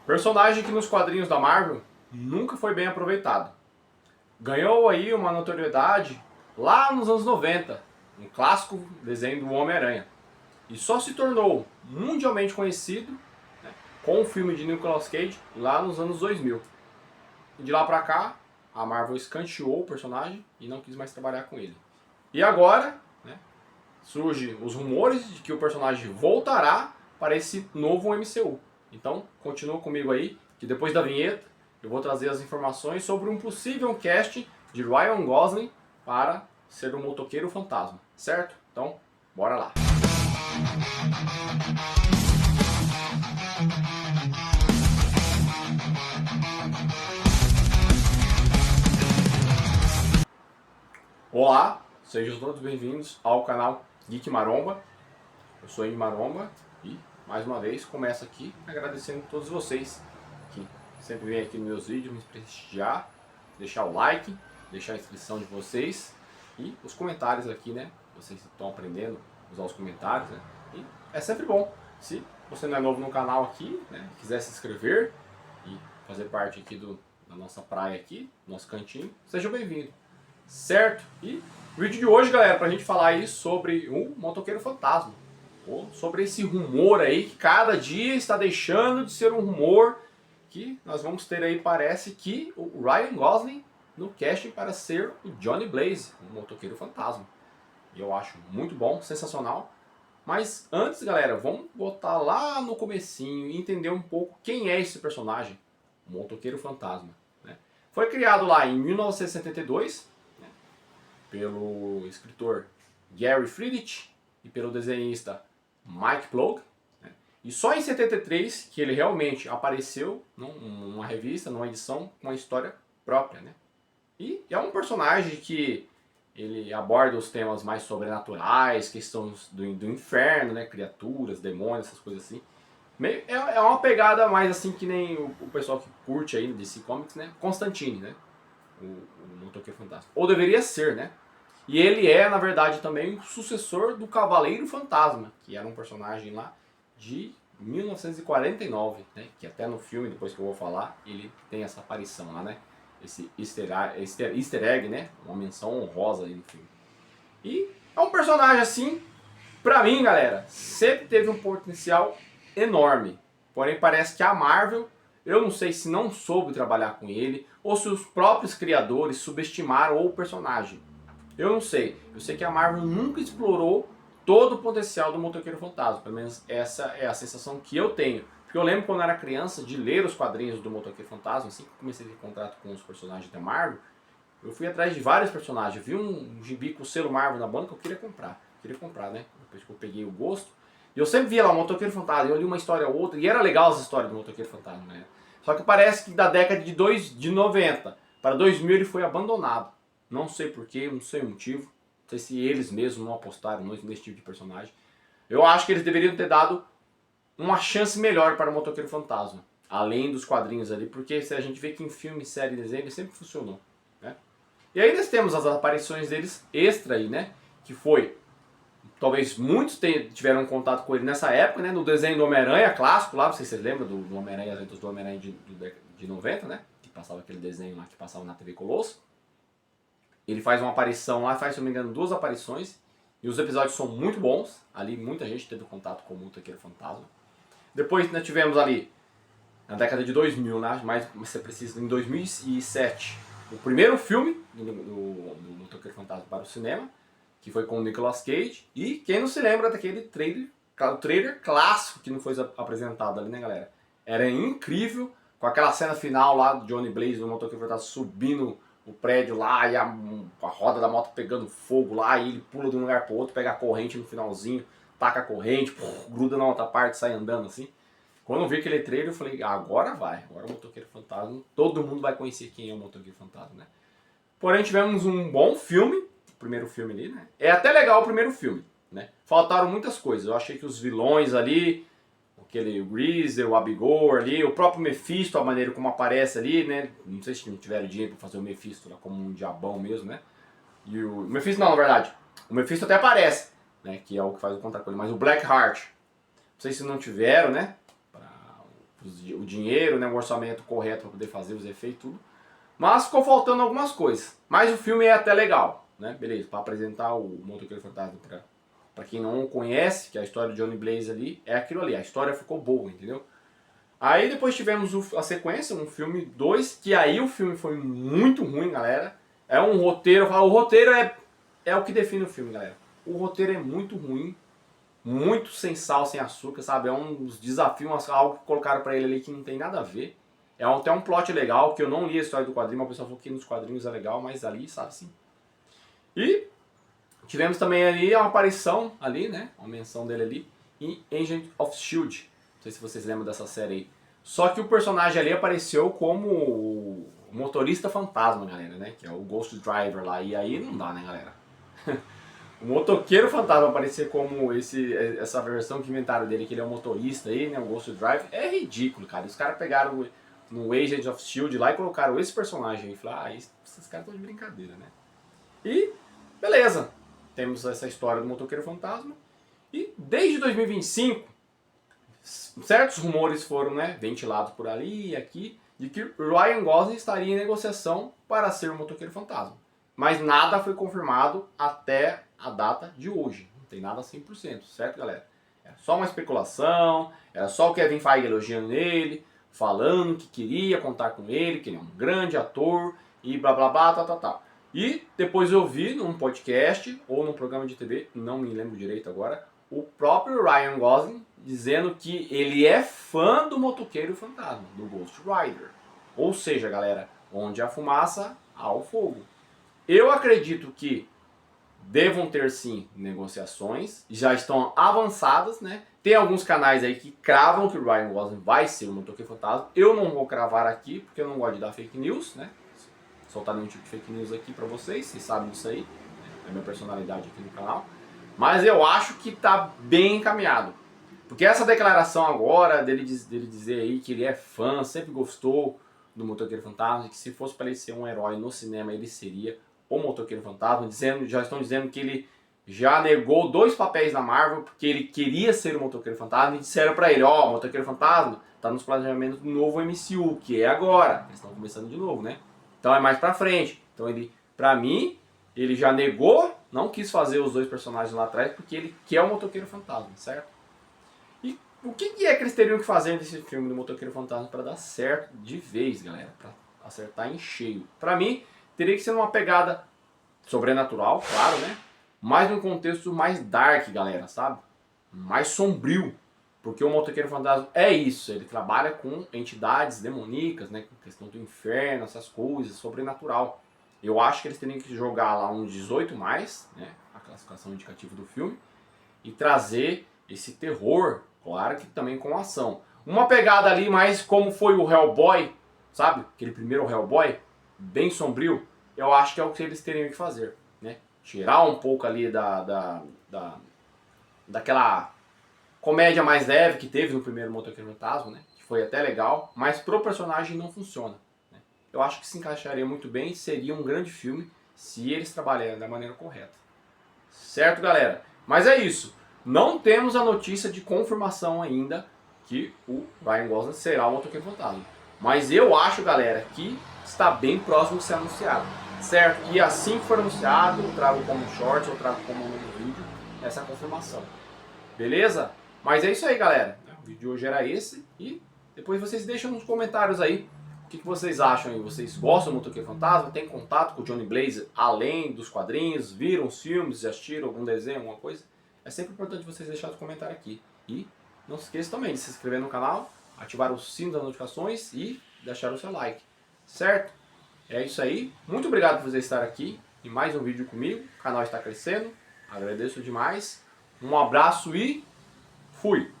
Personagem que nos quadrinhos da Marvel nunca foi bem aproveitado. Ganhou aí uma notoriedade lá nos anos 90, um clássico desenho do Homem-Aranha. E só se tornou mundialmente conhecido, né, com o filme de Nicolas Cage lá nos anos 2000. E de lá pra cá, a Marvel escanteou o personagem e não quis mais trabalhar com ele. E agora, né, surgem os rumores de que o personagem voltará para esse novo MCU. Então, continua comigo aí, que depois da vinheta eu vou trazer as informações sobre um possível casting de Ryan Gosling para ser o Motoqueiro Fantasma, certo? Então, bora lá. Olá, sejam todos bem-vindos ao canal Geek Maromba. Eu sou Indy Maromba e, mais uma vez, começo aqui agradecendo a todos vocês que sempre vêm aqui nos meus vídeos me prestigiar, deixar o like, deixar a inscrição de vocês e os comentários aqui, né? Vocês estão aprendendo a usar os comentários, né? E é sempre bom. Se você não é novo no canal aqui, né, quiser se inscrever e fazer parte aqui da nossa praia aqui, nosso cantinho, seja bem-vindo. Certo? E o vídeo de hoje, galera, pra gente falar aí sobre um motoqueiro fantasma. Ou sobre esse rumor aí que cada dia está deixando de ser um rumor, que nós vamos ter aí, parece que o Ryan Gosling no casting para ser o Johnny Blaze, o motoqueiro fantasma. E eu acho muito bom, sensacional. Mas antes, galera, vamos botar lá no comecinho e entender um pouco quem é esse personagem, o motoqueiro fantasma, né? Foi criado lá em 1972, pelo escritor Gary Friedrich e pelo desenhista Mike Ploug, né? E só em 73 que ele realmente apareceu numa revista, numa edição com uma história própria, né? E é um personagem que ele aborda os temas mais sobrenaturais, questões do inferno, né? Criaturas, demônios, essas coisas assim. É uma pegada mais assim que nem o pessoal que curte aí no DC Comics, né? Constantine, né? O Motoqueiro Fantasma. Ou deveria ser, né? E ele é, na verdade, também o sucessor do Cavaleiro Fantasma, que era um personagem lá de 1949, né? Que até no filme, depois que eu vou falar, ele tem essa aparição lá, né? Esse easter egg, né? Uma menção honrosa aí no filme. E é um personagem assim, pra mim, galera, sempre teve um potencial enorme. Porém, parece que a Marvel, eu não sei se não soube trabalhar com ele, ou se os próprios criadores subestimaram o personagem. Eu não sei. Eu sei que a Marvel nunca explorou todo o potencial do Motoqueiro Fantasma. Pelo menos essa é a sensação que eu tenho. Porque eu lembro quando eu era criança de ler os quadrinhos do Motoqueiro Fantasma, assim que eu comecei a ter contato com os personagens da Marvel, eu fui atrás de vários personagens. Eu vi um gibi com o selo Marvel na banca, eu queria comprar. Né? Depois que eu peguei o gosto. E eu sempre via lá o Motoqueiro Fantasma, eu li uma história ou outra, e era legal as histórias do Motoqueiro Fantasma, né? Só que parece que da década de 90 para 2000 ele foi abandonado. Não sei porquê, não sei o motivo. Não sei se eles mesmos não apostaram nesse tipo de personagem. Eu acho que eles deveriam ter dado uma chance melhor para o Motoqueiro Fantasma. Além dos quadrinhos ali, porque se a gente vê que em filme, série, desenho, ele sempre funcionou, né? E aí nós temos as aparições deles extra aí, né? Que foi, talvez muitos tiveram contato com ele nessa época, né? No desenho do Homem-Aranha clássico lá, não sei se vocês lembram do Homem-Aranha, as Aventuras do Homem-Aranha de 90, né? Que passava aquele desenho lá que passava na TV Colosso. Ele faz uma aparição lá, faz, se não me engano, 2 aparições. E os episódios são muito bons. Ali muita gente teve contato com o Motoqueiro Fantasma. Depois nós tivemos ali, na década de 2000, né? Mais você precisa, em 2007, o primeiro filme do Motoqueiro Fantasma para o cinema, que foi com o Nicolas Cage. E quem não se lembra daquele trailer clássico que não foi apresentado ali, né, galera? Era incrível, com aquela cena final lá do Johnny Blaze, do Motoqueiro Fantasma, subindo o prédio lá e a roda da moto pegando fogo lá, e ele pula de um lugar pro outro, pega a corrente no finalzinho, taca a corrente, gruda na outra parte, sai andando assim. Quando eu vi aquele trailer eu falei, agora vai, agora o Motoqueiro Fantasma, todo mundo vai conhecer quem é o Motoqueiro Fantasma, né? Porém tivemos um bom filme, o primeiro filme ali, né? É até legal o primeiro filme, né? Faltaram muitas coisas, eu achei que os vilões ali, aquele Greaser, o Abigor ali, o próprio Mephisto, a maneira como aparece ali, né? Não sei se não tiveram dinheiro pra fazer o Mephisto lá como um diabão mesmo, né? E o Mephisto não, na verdade. O Mephisto até aparece, né? Que é o que faz o contato com ele. Mas o Blackheart, não sei se não tiveram, né? Pra o dinheiro, né, o orçamento correto para poder fazer os efeitos e tudo. Mas ficou faltando algumas coisas. Mas o filme é até legal, né? Beleza, para apresentar o Motoqueiro Fantasma para quem não conhece, que é a história de Johnny Blaze ali, é aquilo ali. A história ficou boa, entendeu? Aí depois tivemos a sequência, um filme 2, que aí o filme foi muito ruim, galera. É um roteiro, o roteiro é o que define o filme, galera. O roteiro é muito ruim, muito sem sal, sem açúcar, sabe? É um dos desafios, algo que colocaram pra ele ali que não tem nada a ver. É até um plot legal, que eu não li a história do quadrinho, mas o pessoal falou que nos quadrinhos é legal, mas ali, sabe sim. E tivemos também ali uma aparição ali, né? Uma menção dele ali em Agent of S.H.I.E.L.D. Não sei se vocês lembram dessa série aí. Só que o personagem ali apareceu como o motorista fantasma, galera, né? Que é o Ghost Driver lá. E aí não dá, né, galera? O motoqueiro fantasma aparecer como essa versão que inventaram dele, que ele é um motorista aí, né? O Ghost Driver. É ridículo, cara. Os caras pegaram no Agent of S.H.I.E.L.D. lá e colocaram esse personagem aí. E falaram, esses caras estão de brincadeira, né? E, beleza. Temos essa história do motoqueiro fantasma. E desde 2025, certos rumores foram, né, ventilados por ali e aqui, de que Ryan Gosling estaria em negociação para ser o motoqueiro fantasma. Mas nada foi confirmado até a data de hoje. Não tem nada 100%, certo, galera? É só uma especulação, era só o Kevin Feige elogiando ele, falando que queria contar com ele, que ele é um grande ator e blá blá blá, tal. E depois eu vi num podcast ou num programa de TV, não me lembro direito agora, o próprio Ryan Gosling dizendo que ele é fã do motoqueiro fantasma, do Ghost Rider. Ou seja, galera, onde há fumaça, há o fogo. Eu acredito que devam ter sim negociações, já estão avançadas, né? Tem alguns canais aí que cravam que o Ryan Gosling vai ser o motoqueiro fantasma. Eu não vou cravar aqui, porque eu não gosto de dar fake news, né? Soltar nenhum tipo de fake news aqui pra vocês sabem disso aí, é a minha personalidade aqui no canal. Mas eu acho que tá bem encaminhado. Porque essa declaração agora, dele dizer aí que ele é fã, sempre gostou do Motoqueiro Fantasma, que se fosse para ele ser um herói no cinema, ele seria o Motoqueiro Fantasma, já estão dizendo que ele já negou 2 papéis na Marvel, porque ele queria ser o Motoqueiro Fantasma, e disseram pra ele, ó, o Motoqueiro Fantasma tá nos planejamentos do novo MCU, que é agora, eles estão começando de novo, né? Então é mais pra frente. Então ele, pra mim, ele já negou, não quis fazer os 2 personagens lá atrás, porque ele quer o Motoqueiro Fantasma, certo? E o que é que eles teriam que fazer nesse filme do Motoqueiro Fantasma para dar certo de vez, galera? Pra acertar em cheio. Pra mim, teria que ser uma pegada sobrenatural, claro, né? Mas num contexto mais dark, galera, sabe? Mais sombrio. Porque o Motoqueiro Fantasma é isso, ele trabalha com entidades demoníacas, né? Com questão do inferno, essas coisas, sobrenatural. Eu acho que eles teriam que jogar lá um 18+, né? A classificação indicativa do filme. E trazer esse terror, claro que também com ação. Uma pegada ali mais como foi o Hellboy, sabe? Aquele primeiro Hellboy, bem sombrio. Eu acho que é o que eles teriam que fazer, né? Tirar um pouco ali daquela comédia mais leve que teve no primeiro Motoqueiro Fantasma, né? Que foi até legal, mas pro personagem não funciona, né? Eu acho que se encaixaria muito bem e seria um grande filme se eles trabalharem da maneira correta. Certo, galera? Mas é isso. Não temos a notícia de confirmação ainda que o Ryan Gosling será o Motoqueiro Fantasma. Mas eu acho, galera, que está bem próximo de ser anunciado. Certo? E assim que for anunciado, eu trago como short, eu trago como novo vídeo essa confirmação. Beleza? Mas é isso aí, galera. O vídeo de hoje era esse. E depois vocês deixam nos comentários aí o que vocês acham aí. Vocês gostam do Motoqueiro Fantasma? Tem contato com o Johnny Blaze além dos quadrinhos? Viram os filmes? Já assistiram algum desenho, alguma coisa? É sempre importante vocês deixarem os comentários aqui. E não se esqueça também de se inscrever no canal, ativar o sino das notificações e deixar o seu like. Certo? É isso aí. Muito obrigado por você estar aqui em mais um vídeo comigo. O canal está crescendo. Agradeço demais. Um abraço e fui!